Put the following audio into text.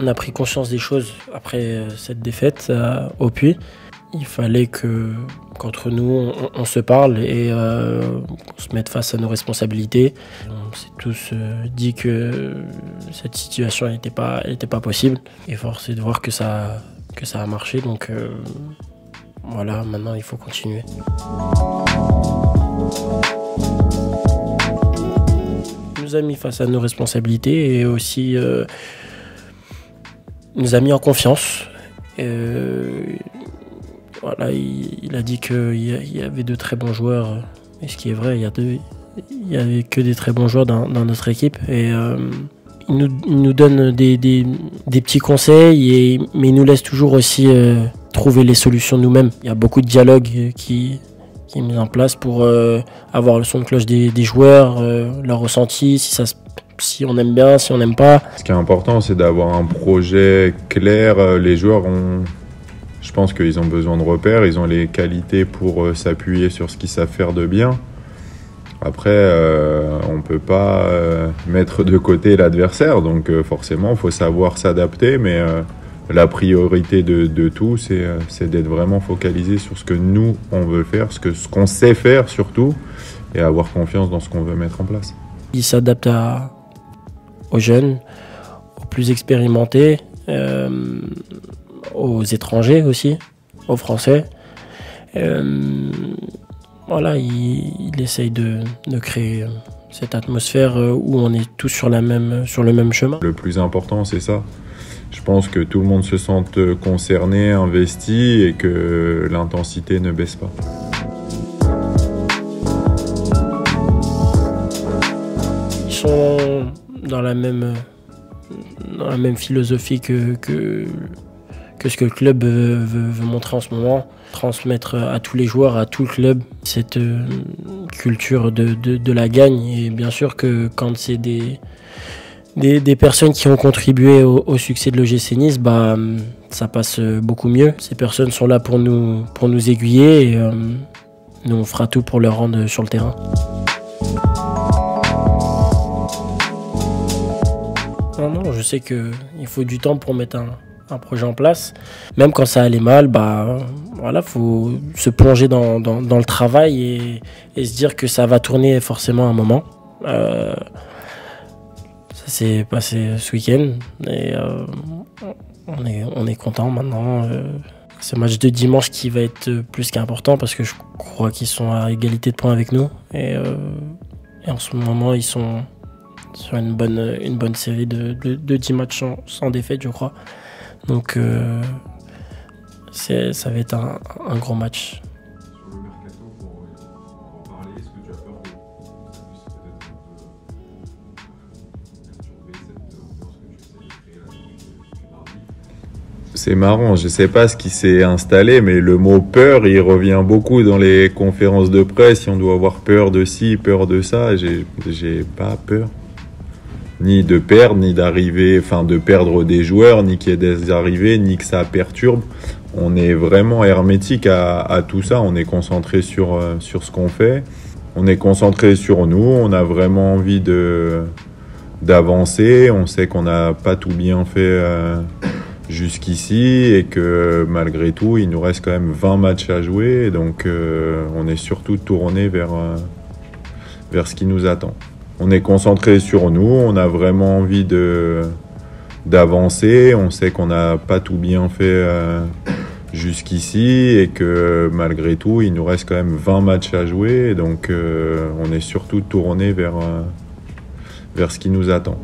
On a pris conscience des choses après cette défaite au Puy. Il fallait qu'entre nous, on se parle et qu'on se mette face à nos responsabilités. On s'est tous dit que cette situation n'était pas possible. Et force est de voir que ça a marché. Donc voilà, maintenant il faut continuer. Il nous a mis face à nos responsabilités et aussi nous a mis en confiance. Voilà, il a dit qu'il y avait de très bons joueurs, et ce qui est vrai, il y avait que des très bons joueurs dans notre équipe. Et il nous donne des petits conseils, mais il nous laisse toujours aussi trouver les solutions nous-mêmes. Il y a beaucoup de dialogue qui est mis en place pour avoir le son de cloche des joueurs, leur ressenti, si on aime bien, si on n'aime pas. Ce qui est important, c'est d'avoir un projet clair. Les joueurs je pense qu'ils ont besoin de repères, ils ont les qualités pour s'appuyer sur ce qu'ils savent faire de bien. Après, on ne peut pas mettre de côté l'adversaire, donc forcément, il faut savoir s'adapter, mais la priorité de tout, c'est d'être vraiment focalisé sur ce que nous, on veut faire, ce qu'on sait faire surtout, et avoir confiance dans ce qu'on veut mettre en place. Il s'adapte aux jeunes, aux plus expérimentés, aux étrangers aussi, aux Français. Voilà, il essaye de créer cette atmosphère où on est tous sur le même chemin. Le plus important, c'est ça. Je pense que tout le monde se sente concerné, investi et que l'intensité ne baisse pas. Ils sont dans la même philosophie que ce que le club veut montrer en ce moment. Transmettre à tous les joueurs, à tout le club, cette culture de la gagne. Et bien sûr que quand c'est des personnes qui ont contribué au succès de l'OGC Nice, ça passe beaucoup mieux. Ces personnes sont là pour nous aiguiller et nous on fera tout pour leur rendre sur le terrain. Non, je sais qu'il faut du temps pour mettre un projet en place. Même quand ça allait mal, voilà, faut se plonger dans le travail et se dire que ça va tourner forcément un moment. Ça s'est passé ce week-end et on est content maintenant. Ce match de dimanche qui va être plus qu'important parce que je crois qu'ils sont à égalité de points avec nous et en ce moment ils sont sur une bonne série de 10 matchs sans défaite, je crois. Donc ça va être un gros match. Sur le mercato, pour en parler, est-ce que tu as peur que ça puisse peut-être perturber cette ambiance que tu essaies de créer là depuis mardi? C'est marrant, je ne sais pas ce qui s'est installé, mais le mot peur, il revient beaucoup dans les conférences de presse. Si on doit avoir peur de ci, peur de ça, j'ai pas peur. Ni de perdre, ni d'arriver, de perdre des joueurs, ni qu'il y ait des arrivées, ni que ça perturbe. On est vraiment hermétique à tout ça. On est concentré sur ce qu'on fait. On est concentré sur nous. On a vraiment envie d'avancer. On sait qu'on n'a pas tout bien fait jusqu'ici et que malgré tout, il nous reste quand même 20 matchs à jouer. Donc on est surtout tourné vers ce qui nous attend. On est concentré sur nous, on a vraiment envie d'avancer, on sait qu'on n'a pas tout bien fait jusqu'ici et que malgré tout, il nous reste quand même 20 matchs à jouer, donc on est surtout tourné vers ce qui nous attend.